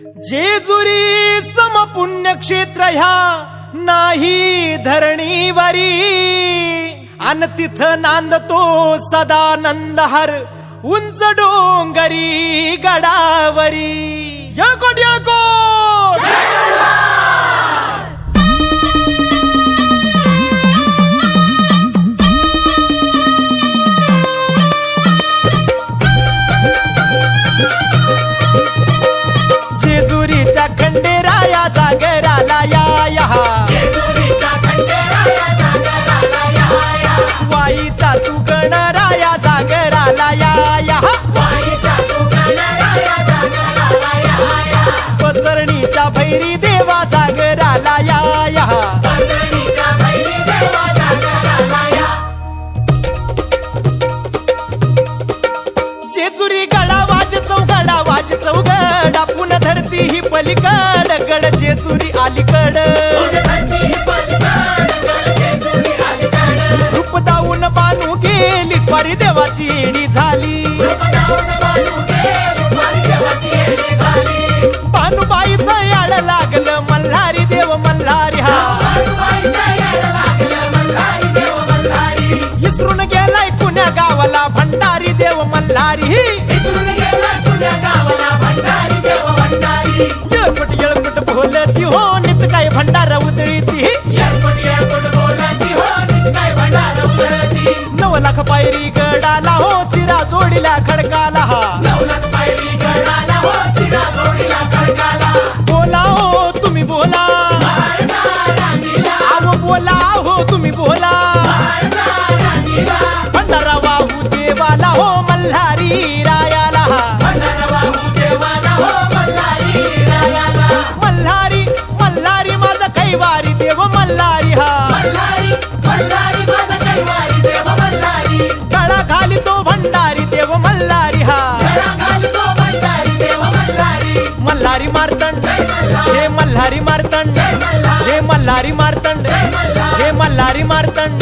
जेजुरी सम पुण्यक्षेत्र ह्या नाही धरणीवरी, अन तिथ नांदतो सदानंद हर उंच डोंगरी गडावरी। यळकोट यळकोट जेजुरीच्या खंडेराया जागराला या, वाईचा तू गणराया जागराला या, पसरणीच्या भैरी देवा जागराला या, जेजुरी गडा वाज चौगडा वाज चौगडा, पुन्हा धरती ही पलीकड गड जेजुरी अलीकड। रूप दाऊन बानू गेली स्वारी देवाची येडी झाली, भानुबाईचं याड लागलं मल्हारी देव मल्हारी हा, इसरून गेलाय पुण्या गावाला भंडारी देव मल्हारी। येळकोट येळकोट बोलती हो नित काय भंडारा उधळीती, 9 लाख पायरी गडाला हो चिरा जोडीला खडकाला हा, बोला हो तुम्ही बोला, आव बोला हो तुम्ही बोला, भंडारा वाहू देवाला हो मल्हारी रायाला, मल्हारी मल्हारी माझा कैवारी देव मल्हारी हा, गळा घाली तो भंडारी देव मल्हारी हा, मल्हारी मार्तंड हे मल्हारी मार्तंड, हे मल्हारी मार्तंड, हे मल्हारी मार्तंड।